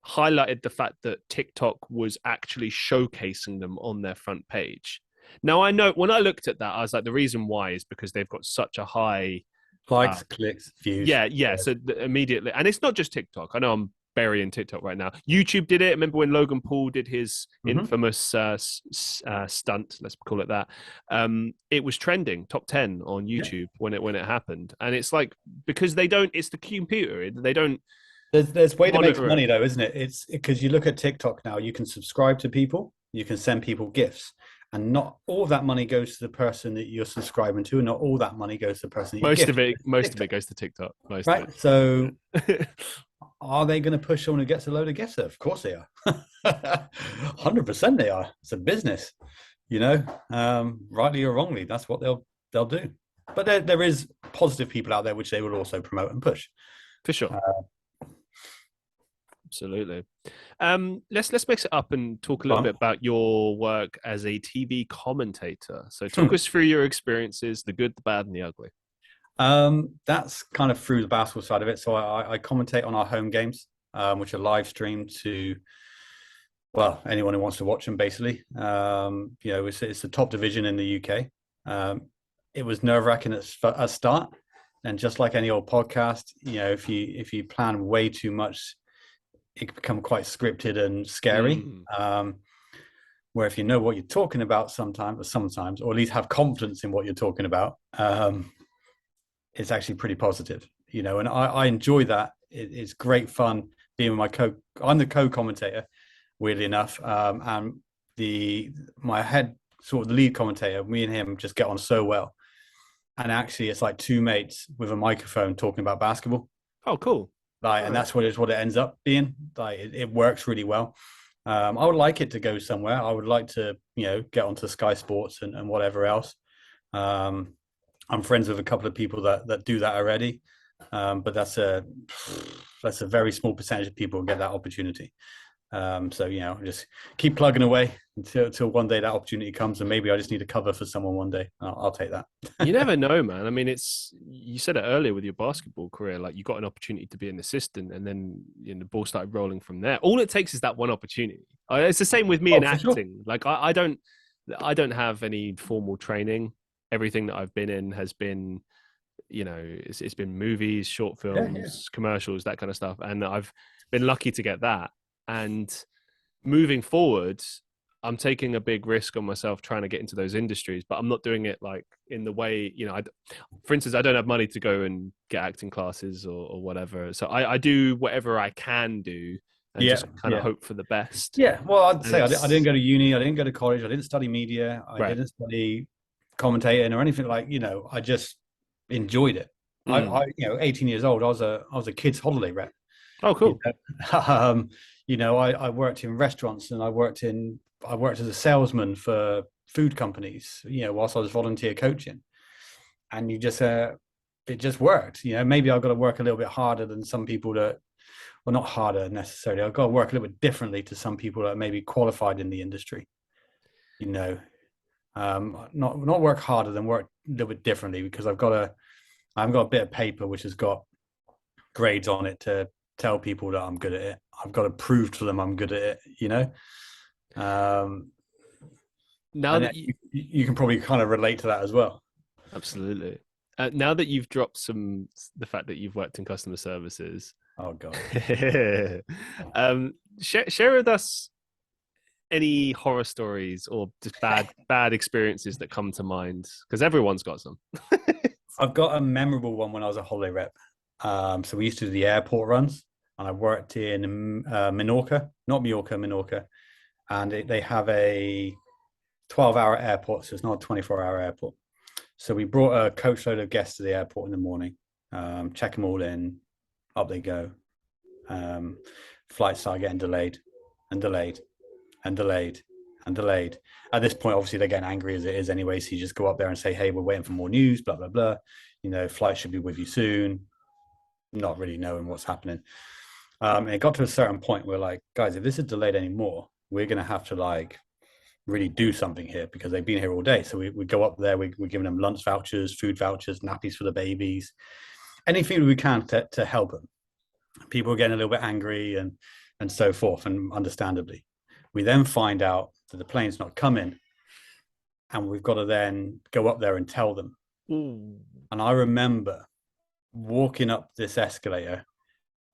highlighted the fact that TikTok was actually showcasing them on their front page. Now I know when I looked at that, I was like, the reason why is because they've got such a high, uh,
Likes, clicks, views.
yeah. So immediately, and it's not just TikTok. I know I'm burying TikTok right now. YouTube did it. Remember when Logan Paul did his
Mm-hmm.
infamous stunt? Let's call it that. It was trending top 10 on
Yeah.
YouTube when it happened, and it's like, because they don't. It's the computer. They don't
There's way to make
monitor it.
money though, isn't it? It's because you look at TikTok now, you can subscribe to people, you can send people gifts, and not all of that money goes to the person that you're subscribing to, and not all that money goes to the person that you
Most
gift.
of it, most of
TikTok,
it goes to TikTok. Most of
right? So
it.
are they going to push someone who gets a load of gifts? Of course they are. 100% they are. It's a business, you know. Rightly or wrongly, that's what they'll do. But there is positive people out there which they will also promote and push.
For sure.
Uh,
Absolutely. Let's mix it up and talk a little
Fun.
bit about your work as a TV commentator. So talk us through your experiences, the good, the bad, and the ugly.
That's kind of through the basketball side of it. So I commentate on our home games, which are live streamed to, well, anyone who wants to watch them, basically. It's the top division in the UK. It was nerve-wracking at start, and just like any old podcast, if you plan way too much, it can become quite scripted and scary.
Mm.
Where if you know what you're talking about sometimes, or at least have confidence in what you're talking about, it's actually pretty positive, and I enjoy that. It's great fun being with I'm the co-commentator, weirdly enough. And my head sort of the lead commentator, me and him just get on so well. And actually it's like two mates with a microphone talking about basketball.
Oh, cool.
Like, and
Right.
that's what it ends up being. Like it works really well. I would like it to go somewhere. I would like to, get onto Sky Sports and whatever else. I'm friends with a couple of people that do that already, but that's a very small percentage of people who get that opportunity. So just keep plugging away until one day that opportunity comes, and maybe I just need a cover for someone one day. I'll take that.
You never know, man. I mean, you said it earlier with your basketball career, like you got an opportunity to be an assistant, and then the ball started rolling from there. All it takes is that one opportunity. It's the same with me in
Oh, for sure.
acting. Like I don't have any formal training. Everything that I've been in has been, it's been movies, short
Yeah, yeah,
films, commercials, that kind of stuff, and I've been lucky to get that. And moving forward, I'm taking a big risk on myself trying to get into those industries, but I'm not doing it like in the way, for instance, I don't have money to go and get acting classes or whatever. So I do whatever I can do and
yeah,
just kind of
yeah.
hope for the best.
Yeah, well, I'd
And
say I didn't
it's
go to uni, I didn't go to college, I didn't study media, I
right.
didn't study commentating or anything like. I just enjoyed it.
Mm.
18 years old, I was a kid's holiday rep.
Oh,
You
cool.
know, I worked in restaurants and I worked as a salesman for food companies. Whilst I was volunteer coaching, and it just worked. Maybe I've got to work a little bit harder than some people that, well, not harder necessarily. I've got to work a little bit differently to some people that are maybe qualified in the industry. You know, not work harder than work a little bit differently because I've got a bit of paper which has got grades on it to tell people that I'm good at it. I've got to prove to them I'm good at it. Um,
Now
and
that you
you can probably kind of relate to that as well.
Absolutely. Now that you've dropped the fact that you've worked in customer services,
Oh God.
share with us any horror stories or just bad experiences that come to mind because everyone's got some.
I've got a memorable one when I was a holiday rep. So we used to do the airport runs, and I worked in Minorca, not Mallorca, Minorca, and they have a 12-hour airport, so it's not a 24-hour airport. So we brought a coachload of guests to the airport in the morning, check them all in, up they go. Flights start getting delayed and delayed and delayed and delayed. At this point, obviously, they're getting angry as it is anyway. So you just go up there and say, hey, we're waiting for more news, blah, blah, blah. Flight should be with you soon. Not really knowing what's happening. And it got to a certain point where, like, guys, if this is delayed anymore, we're going to have to, like, really do something here because they've been here all day. So we go up there, we're giving them lunch vouchers, food vouchers, nappies for the babies, anything we can to help them. People are getting a little bit angry and so forth, and understandably. We then find out that the plane's not coming, and we've got to then go up there and tell them.
Ooh.
And I remember walking up this escalator,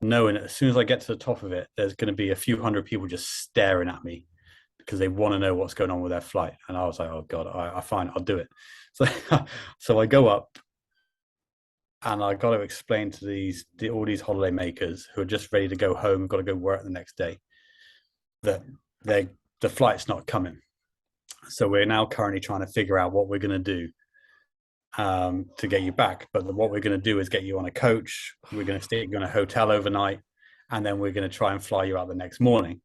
knowing that as soon as I get to the top of it, there's going to be a few hundred people just staring at me because they want to know what's going on with their flight. And I was like, oh God, I fine, I'll do it. So I go up, and I got to explain to all these holiday makers who are just ready to go home, got to go work the next day, that the flight's not coming. So we're now currently trying to figure out what we're going to do to get you back. But what we're going to do is get you on a coach. We're going to stay you in a hotel overnight, and then we're going to try and fly you out the next morning.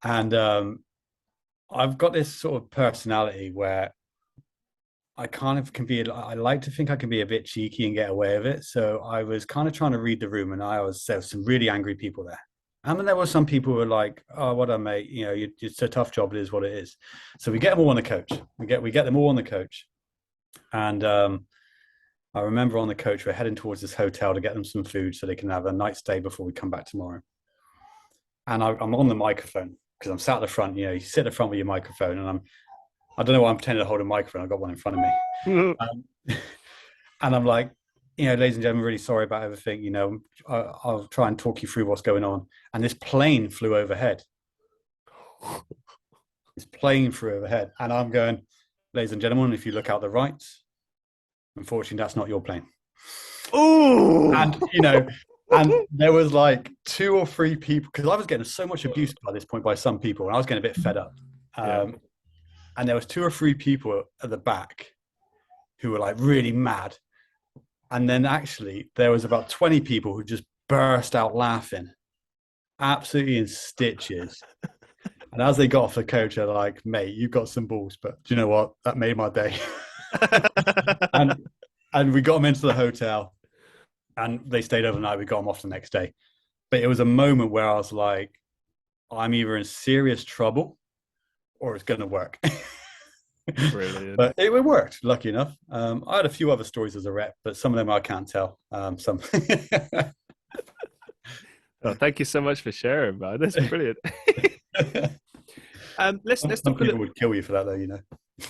And I've got this sort of personality where I kind of can be, I like to think I can be a bit cheeky and get away with it. So I was kind of trying to read the room, and there was some really angry people there. And then there were some people who were like, "Oh, what a mate, you know, it's a tough job. It is what it is." So we get them all on the coach. We get them all on the coach, and I remember on the coach we're heading towards this hotel to get them some food so they can have a night stay before we come back tomorrow. And I'm on the microphone because I'm sat at the front. You know, you sit at the front with your microphone, and I don't know why I'm pretending to hold a microphone. I've got one in front of me. Um, and I'm like, you know, ladies and gentlemen, really sorry about everything. You know, I'll try and talk you through what's going on. And this plane flew overhead. This plane flew overhead. And I'm going, ladies and gentlemen, if you look out the right, unfortunately, that's not your plane.
Oh,
And, you know, and there was like two or three people, because I was getting so much abuse by this point by some people, and I was getting a bit fed up.
yeah.
And there was two or three people at the back who were like really mad. And then actually there was about 20 people who just burst out laughing, absolutely in stitches. And as they got off the coach, they're like, mate, you've got some balls, but do you know what? That made my day. and and we got them into the hotel, and they stayed overnight. We got them off the next day. But it was a moment where I was like, I'm either in serious trouble or it's going to work.
Brilliant.
But it worked, lucky enough. I had a few other stories as a rep, but some of them I can't tell. Some.
Oh, thank you so much for sharing, man. That's brilliant. Let's
Some
talk a
people
little.
would kill you for that, though, you know.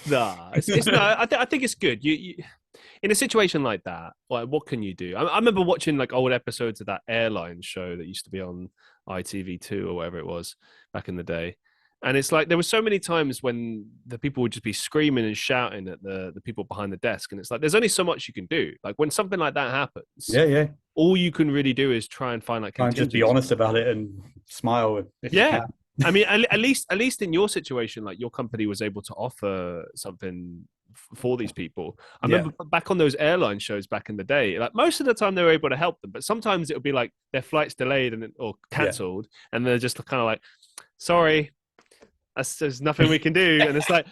Nah, it's no. I think it's good. You in a situation like that, like what can you do? I remember watching like old episodes of that airline show that used to be on ITV2 or whatever it was back in the day. And it's like there were so many times when the people would just be screaming and shouting at the people behind the desk. And it's like there's only so much you can do. Like when something like that happens,
Yeah, yeah.
all you can really do is try and find like
Try and just be
contingency.
honest about it and smile if you
Yeah.
can.
I mean, at least in your situation, like your company was able to offer something for these people. I
Yeah,
remember back on those airline shows back in the day, like most of the time they were able to help them, but sometimes it would be like their flights delayed or
yeah.
cancelled, and they're just kind of like, "Sorry, there's nothing we can do." And it's like,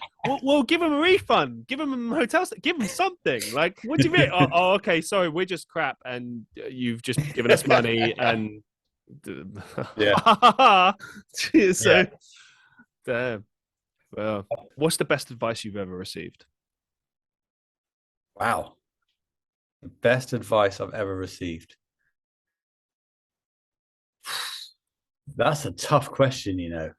"Well, give them a refund, give them a hotel, give them something." Like, what do you mean? Oh, okay, sorry, we're just crap, and you've just given us money and.
Yeah, yeah.
So, damn. Well, what's the best advice you've ever received?
Wow. The best advice I've ever received. That's a tough question, you know.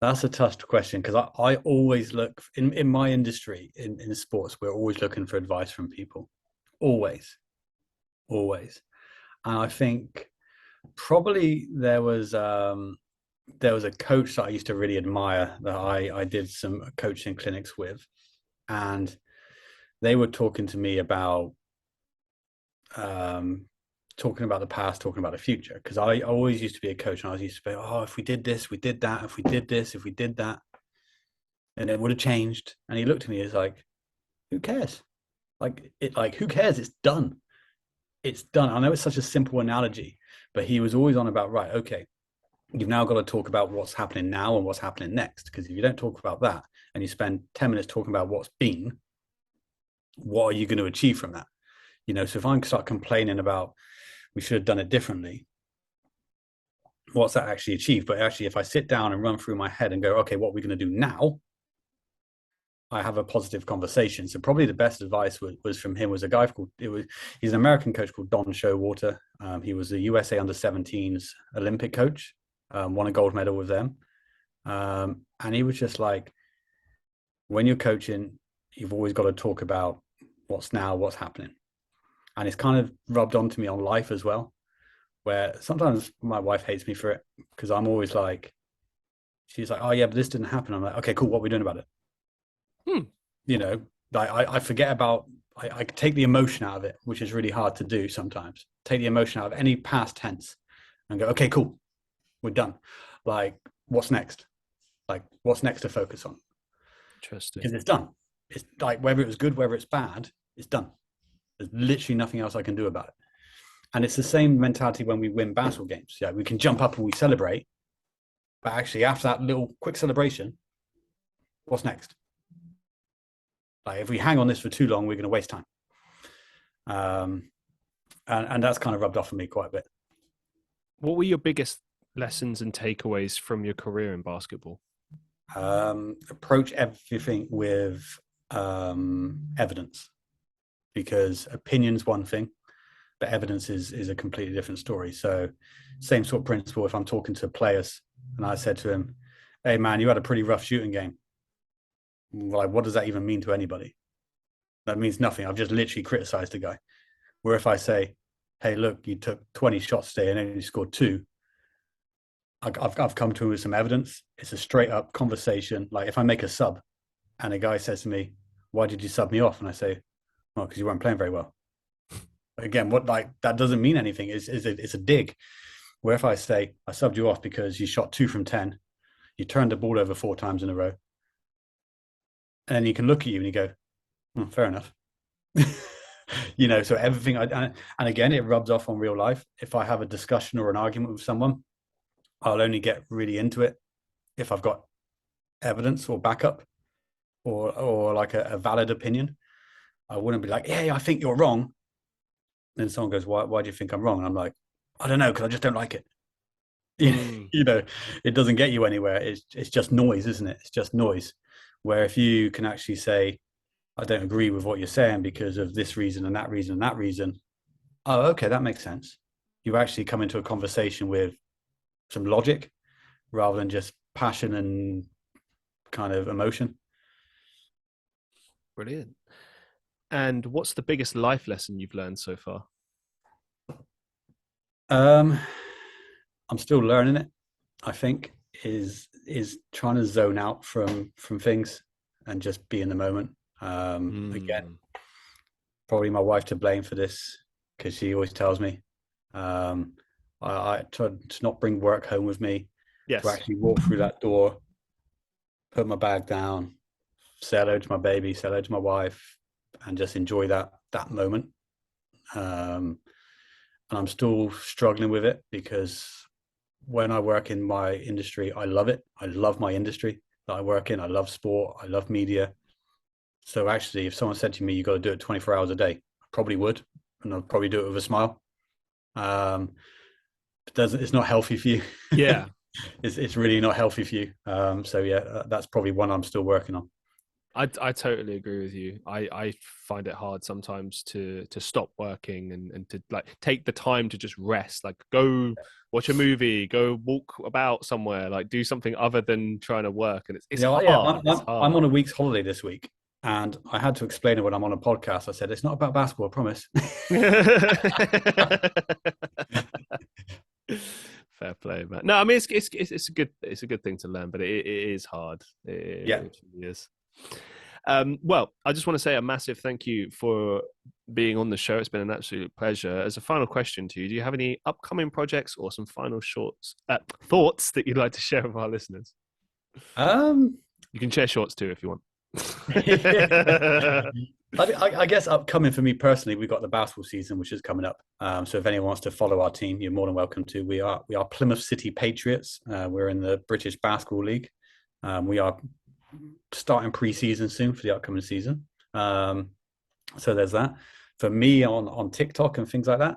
That's a tough question because I always look in my industry in sports, we're always looking for advice from people. Always, always. And I think probably there was a coach that I used to really admire that I did some coaching clinics with, and they were talking to me about um, talking about the past, talking about the future. Because I always used to be a coach, and I was used to be, oh, if we did this, we did that. If we did this, if we did that, and it would have changed. And he looked at me as like, who cares? Like who cares? It's done. It's done. I know it's such a simple analogy, but he was always on about, right, okay, you've now got to talk about what's happening now and what's happening next. Because if you don't talk about that and you spend 10 minutes talking about what's been, what are you going to achieve from that? You know, so if I start complaining about we should have done it differently, what's that actually achieved? But actually, if I sit down and run through my head and go, okay, what are we going to do now? I have a positive conversation. So probably the best advice was from him was a guy called he's an American coach called Don Showalter. He was the USA under 17s Olympic coach, won a gold medal with them. And he was just like, when you're coaching, you've always got to talk about what's now, what's happening. And it's kind of rubbed onto me on life as well, where sometimes my wife hates me for it because I'm always like, she's like, oh yeah, but this didn't happen. I'm like, okay, cool. What are we doing about it?
Hmm.
You know, I forget about, I take the emotion out of it, which is really hard to do sometimes. Take the emotion out of any past tense and go, okay, cool. We're done. Like, what's next? Like, what's next to focus on?
Interesting.
Because it's done. It's like, whether it was good, whether it's bad, it's done. There's literally nothing else I can do about it. And it's the same mentality when we win battle games. Yeah, we can jump up and we celebrate, but actually after that little quick celebration, what's next? Like if we hang on this for too long, we're going to waste time. Um, and that's kind of rubbed off on me quite a bit.
What were your biggest lessons and takeaways from your career in basketball?
Approach everything with evidence, because opinion's one thing, but evidence is a completely different story. So same sort of principle. If I'm talking to players and I said to him, "Hey man, you had a pretty rough shooting game." Like, what does that even mean to anybody? That means nothing. I've just literally criticized the guy. Where if I say, "Hey, look, you took 20 shots today and only scored two," I've come to him with some evidence. It's a straight up conversation. Like if I make a sub and a guy says to me, "Why did you sub me off?" and I say, "Well, because you weren't playing very well." Again, what like that doesn't mean anything. It's a dig. Where if I say I subbed you off because you shot 2 from 10, you turned the ball over 4 times in a row, and then you can look at you and you go, fair enough. So everything and again, it rubs off on real life. If I have a discussion or an argument with someone, I'll only get really into it if I've got evidence or backup or like a valid opinion. I wouldn't be like, "Yeah, I think you're wrong." Then someone goes, why do you think I'm wrong? And I'm like, "I don't know, because I just don't like it."
Mm,
you know, it doesn't get you anywhere. It's just noise, isn't it? It's just noise. Where if you can actually say, "I don't agree with what you're saying because of this reason and that reason and that reason." Oh, okay, that makes sense. You actually come into a conversation with some logic rather than just passion and kind of emotion.
brilliant. And what's the biggest life lesson you've learned so far?
Um, I'm still learning it. I think is trying to zone out from things and just be in the moment. Again,
Mm,
probably my wife to blame for this because she always tells me um, I try to not bring work home with me, to
yes.
actually walk through that door, put my bag down, say hello to my baby, say hello to my wife, and just enjoy that moment. Um, and I'm still struggling with it because when I work in my industry, I love it. I love my industry that I work in. I love sport. I love media. So actually, if someone said to me, "You got to do it 24 hours a day," I probably would, and I'd probably do it with a smile. Um, it's not healthy for you.
Yeah.
It's really not healthy for you. So yeah, that's probably one I'm still working on.
I totally agree with you. I find it hard sometimes to stop working and to like take the time to just rest, like go watch a movie, go walk about somewhere, like do something other than trying to work. And it's
Yeah,
hard. It's
I'm on
hard.
a week's holiday this week, and I had to explain it when I'm on a podcast. I said it's not about basketball, I promise.
Fair play, man. No, I mean it's a good thing to learn, but it is hard.
Yeah.
It really is. Well, I just want to say a massive thank you for being on the show. It's been an absolute pleasure. As a final question to you, do you have any upcoming projects or some final shorts thoughts that you'd like to share with our listeners?
Um,
You can share shorts too if you want.
I guess upcoming for me personally, we've got the basketball season, which is coming up. So if anyone wants to follow our team, you're more than welcome to. We are Plymouth City Patriots. We're in the British Basketball League. We are starting pre-season soon for the upcoming season. So there's that. For me on TikTok and things like that,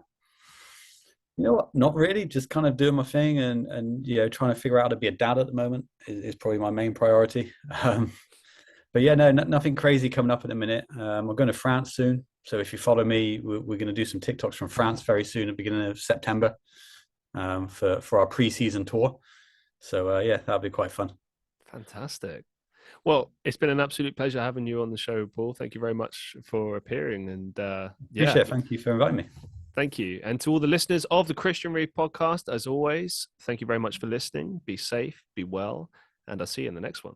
you know what? Not really. Just kind of doing my thing and trying to figure out how to be a dad at the moment is probably my main priority. But yeah, no, nothing crazy coming up at the minute. We're going to France soon. So if you follow me, we're going to do some TikToks from France very soon at the beginning of September for our pre-season tour. So yeah, that'll be quite fun.
Fantastic. Well, it's been an absolute pleasure having you on the show, Paul. Thank you very much for appearing. And yeah,
Appreciate it. Thank you for inviting me.
thank you. And to all the listeners of the Christian Reeve podcast, as always, thank you very much for listening. Be safe, be well, and I'll see you in the next one.